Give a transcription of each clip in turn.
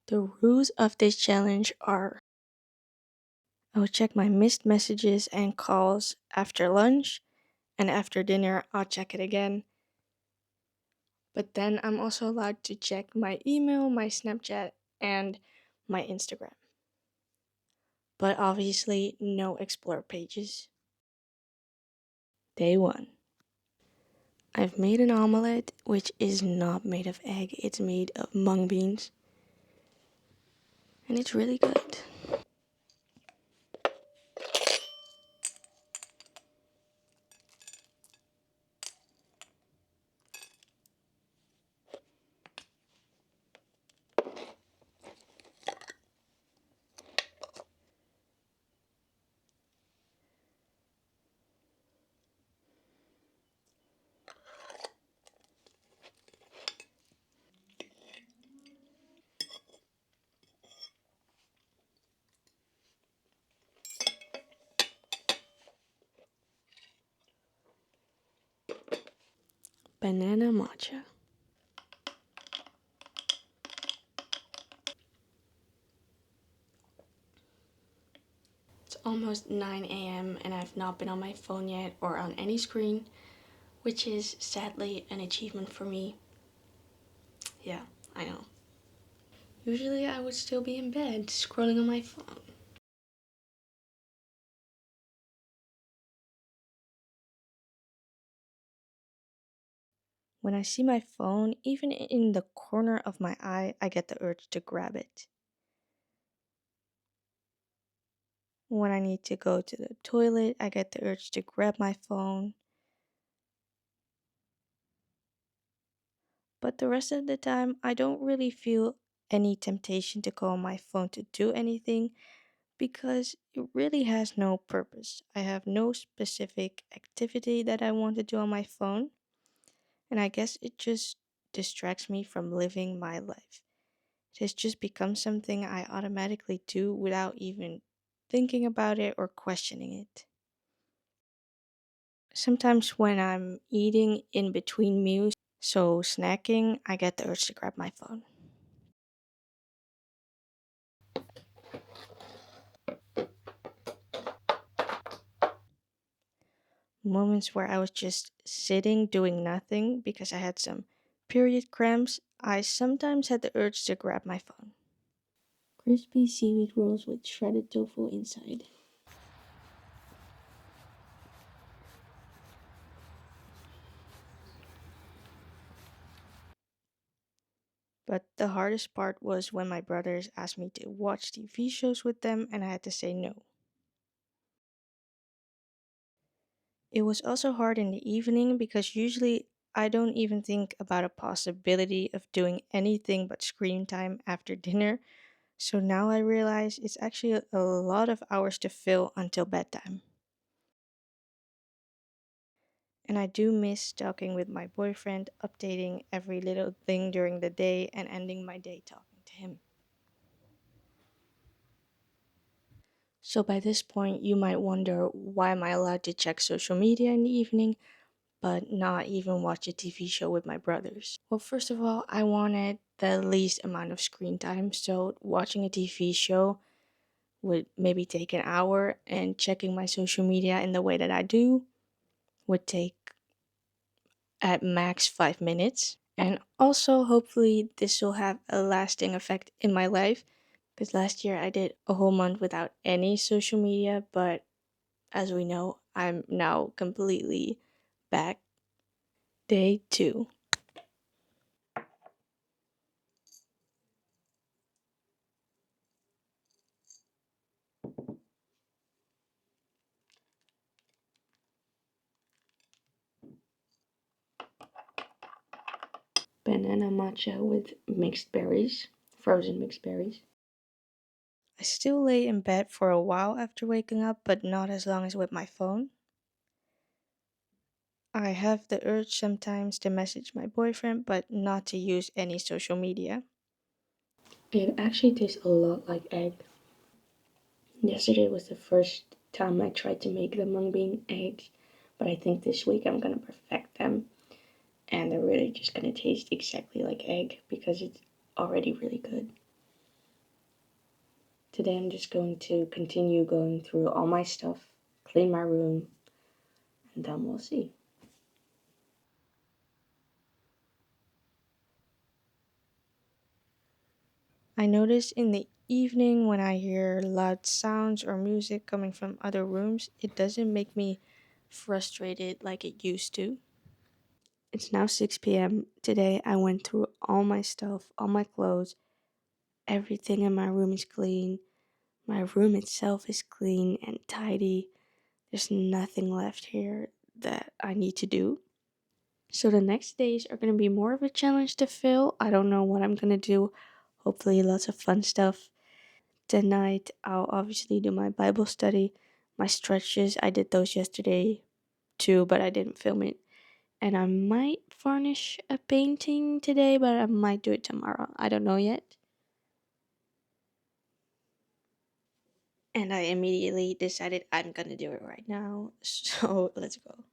The rules of this challenge are I'll check my missed messages and calls after lunch, and after dinner, I'll check it again. But then I'm also allowed to check my email, my Snapchat, and my Instagram. But obviously, no explore pages. Day 1. I've made an omelette, which is not made of egg, it's made of mung beans. And it's really good. Banana matcha. It's almost 9 a.m. and I've not been on my phone yet or on any screen, which is sadly an achievement for me. Yeah, I know. Usually I would still be in bed scrolling on my phone. When I see my phone, even in the corner of my eye, I get the urge to grab it. When I need to go to the toilet, I get the urge to grab my phone. But the rest of the time, I don't really feel any temptation to go on my phone to do anything because it really has no purpose. I have no specific activity that I want to do on my phone, and I guess it just distracts me from living my life. It has just become something I automatically do without even thinking about it or questioning it. Sometimes when I'm eating in between meals, so snacking, I get the urge to grab my phone. Moments where I was just sitting doing nothing because I had some period cramps, I sometimes had the urge to grab my phone. Crispy seaweed rolls with shredded tofu inside. But the hardest part was when my brothers asked me to watch TV shows with them and I had to say no. It was also hard in the evening because usually I don't even think about a possibility of doing anything but screen time after dinner. So now I realize it's actually a lot of hours to fill until bedtime. And I do miss talking with my boyfriend, updating every little thing during the day, and ending my day talking to him. So by this point, you might wonder, why am I allowed to check social media in the evening, but not even watch a TV show with my brothers? Well, first of all, I wanted the least amount of screen time, so watching a TV show would maybe take an hour, and checking my social media in the way that I do would take at max 5 minutes. And also, hopefully, this will have a lasting effect in my life. Because last year I did a whole month without any social media, but as we know, I'm now completely back. Day 2. Banana matcha with mixed berries, frozen mixed berries. I still lay in bed for a while after waking up, but not as long as with my phone. I have the urge sometimes to message my boyfriend, but not to use any social media. It actually tastes a lot like egg. Yesterday was the first time I tried to make the mung bean eggs, but I think this week I'm gonna perfect them, and they're really just gonna taste exactly like egg because it's already really good. Today I'm just going to continue going through all my stuff, clean my room, and then we'll see. I notice in the evening when I hear loud sounds or music coming from other rooms, it doesn't make me frustrated like it used to. It's now 6 p.m. Today I went through all my stuff, all my clothes, everything in my room is clean. My room itself is clean and tidy. There's nothing left here that I need to do. So the next days are going to be more of a challenge to fill. I don't know what I'm going to do. Hopefully, lots of fun stuff. Tonight, I'll obviously do my Bible study, my stretches. I did those yesterday too, but I didn't film it. And I might varnish a painting today, but I might do it tomorrow. I don't know yet. And I immediately decided I'm going to do it right now. So let's go.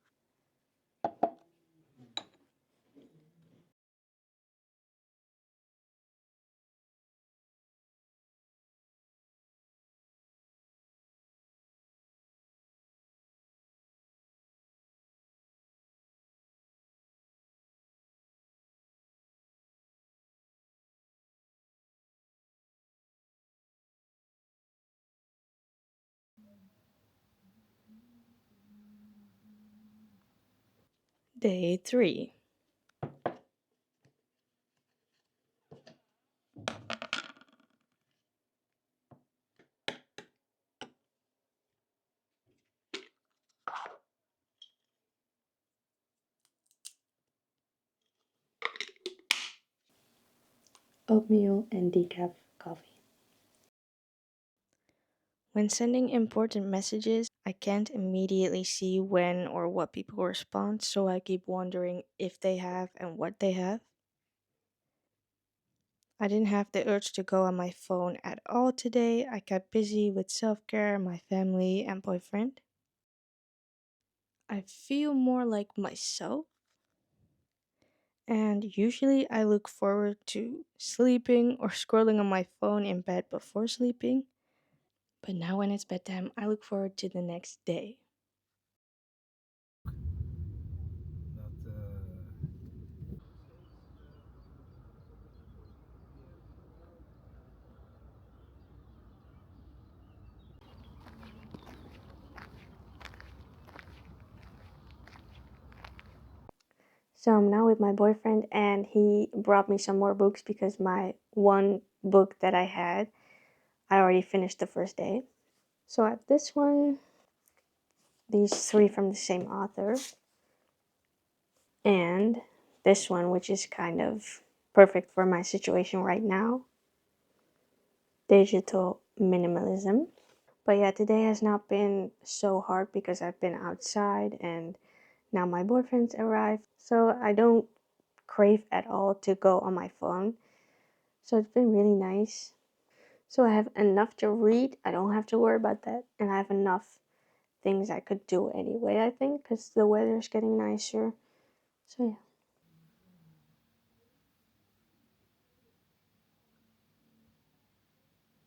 Day 3. Oatmeal and decaf coffee. When sending important messages, I can't immediately see when or what people respond, so I keep wondering if they have and what they have. I didn't have the urge to go on my phone at all today. I kept busy with self care, my family, and boyfriend. I feel more like myself, and usually I look forward to sleeping or scrolling on my phone in bed before sleeping. But now, when it's bedtime, I look forward to the next day. So I'm now with my boyfriend, and he brought me some more books because my one book that I had, I already finished the first day. So I have this one, these three from the same author, and this one, which is kind of perfect for my situation right now, digital minimalism. But yeah, today has not been so hard because I've been outside and now my boyfriend's arrived. So I don't crave at all to go on my phone. So it's been really nice. So I have enough to read. I don't have to worry about that. And I have enough things I could do anyway, I think, because the weather's getting nicer. So yeah.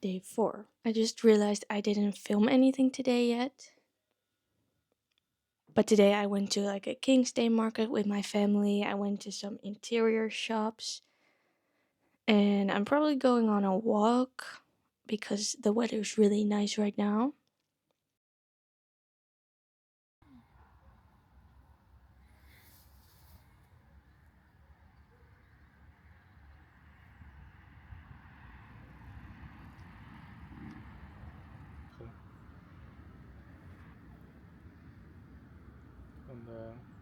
Day 4. I just realized I didn't film anything today yet. But today I went to like a King's Day market with my family. I went to some interior shops. And I'm probably going on a walk because the weather's really nice right now. Vandaag.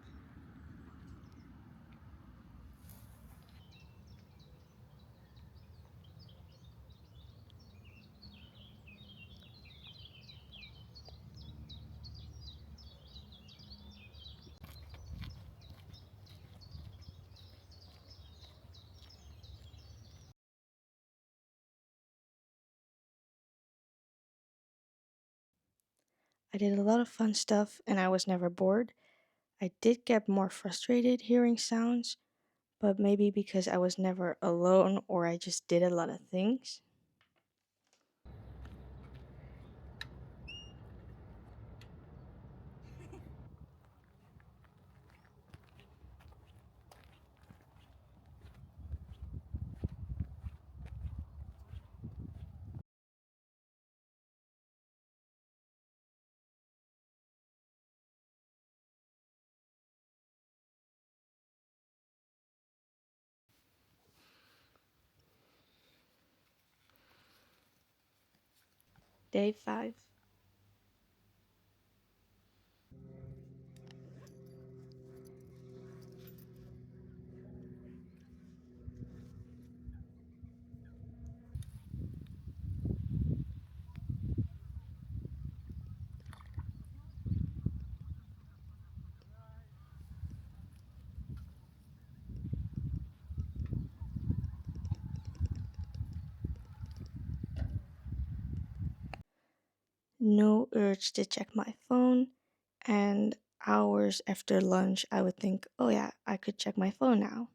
I did a lot of fun stuff and I was never bored. I did get more frustrated hearing sounds, but maybe because I was never alone or I just did a lot of things. Day 5. No urge to check my phone, and hours after lunch, I would think, oh yeah, I could check my phone now.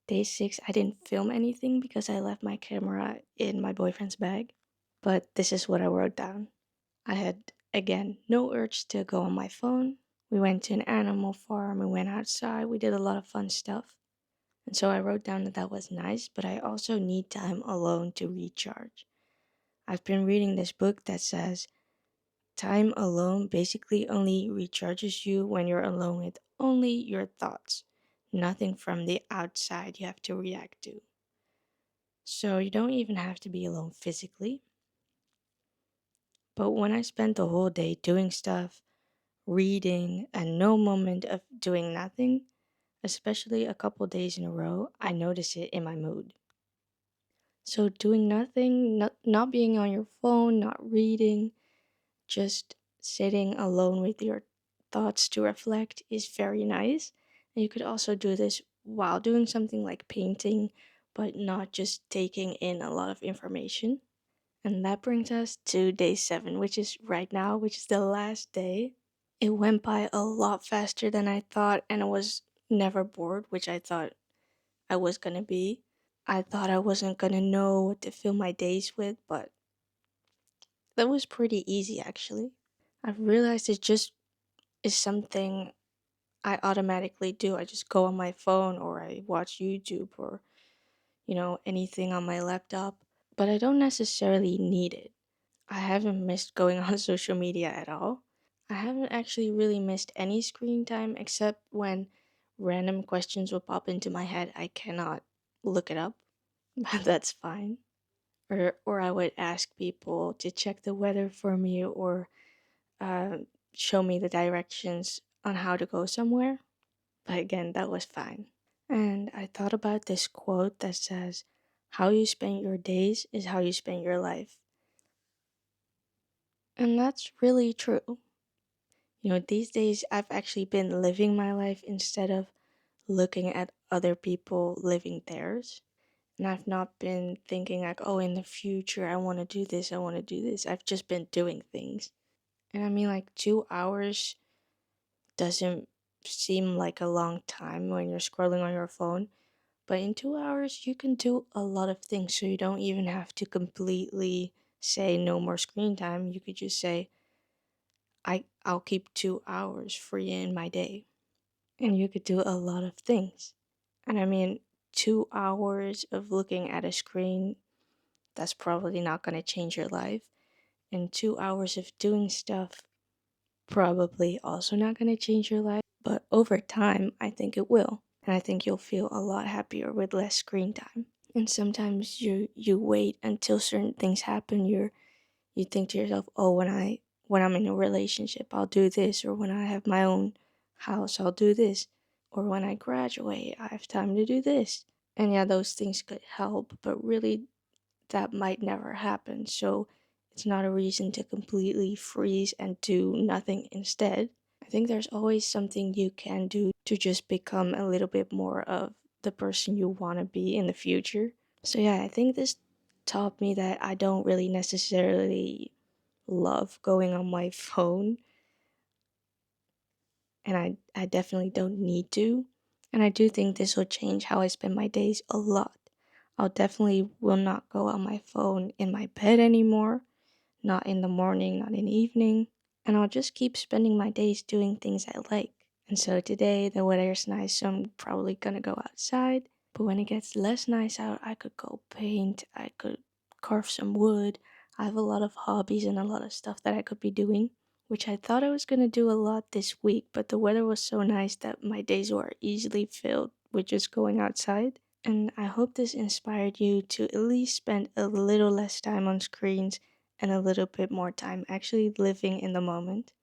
Day 6, I didn't film anything because I left my camera in my boyfriend's bag. But this is what I wrote down. I had, again, no urge to go on my phone. We went to an animal farm, we went outside, we did a lot of fun stuff. And so I wrote down that that was nice, but I also need time alone to recharge. I've been reading this book that says time alone basically only recharges you when you're alone with only your thoughts, nothing from the outside you have to react to. So you don't even have to be alone physically. But when I spent the whole day doing stuff, reading, and no moment of doing nothing, especially a couple days in a row, I notice it in my mood. So doing nothing, not being on your phone, not reading, just sitting alone with your thoughts to reflect is very nice. And you could also do this while doing something like painting, but not just taking in a lot of information. And that brings us to day 7, which is right now, which is the last day. It went by a lot faster than I thought, and I was never bored, which I thought I was gonna be. I thought I wasn't gonna know what to fill my days with, but that was pretty easy actually. I've realized it just is something I automatically do. I just go on my phone or I watch YouTube or, anything on my laptop, but I don't necessarily need it. I haven't missed going on social media at all. I haven't actually really missed any screen time except when random questions will pop into my head. I cannot look it up, but that's fine. Or I would ask people to check the weather for me or uh, show me the directions on how to go somewhere. But again, that was fine. And I thought about this quote that says, how you spend your days is how you spend your life. And that's really true. These days I've actually been living my life instead of looking at other people living theirs. And I've not been thinking like, oh, in the future, I want to do this, I want to do this. I've just been doing things. And I mean, like, 2 hours doesn't seem like a long time when you're scrolling on your phone. But in 2 hours, you can do a lot of things. So you don't even have to completely say no more screen time. You could just say, I'll keep 2 hours free in my day. And you could do a lot of things. And I mean, 2 hours of looking at a screen, that's probably not going to change your life. And 2 hours of doing stuff, probably also not going to change your life. But over time, I think it will. And I think you'll feel a lot happier with less screen time. And sometimes you wait until certain things happen. You think to yourself, oh, when I'm in a relationship, I'll do this, or when I have my own house, I'll do this, or when I graduate, I have time to do this. And yeah, those things could help, but really that might never happen. So it's not a reason to completely freeze and do nothing instead. I think there's always something you can do to just become a little bit more of the person you want to be in the future. So yeah, I think this taught me that I don't really necessarily love going on my phone, and I definitely don't need to. And I do think this will change how I spend my days a lot. I'll definitely will not go on my phone in my bed anymore, not in the morning, not in the evening, and I'll just keep spending my days doing things I like. And so today the weather is nice, so I'm probably gonna go outside. But when it gets less nice out, I could go paint, I could carve some wood. I have a lot of hobbies and a lot of stuff that I could be doing, which I thought I was gonna do a lot this week, but the weather was so nice that my days were easily filled with just going outside. And I hope this inspired you to at least spend a little less time on screens and a little bit more time actually living in the moment.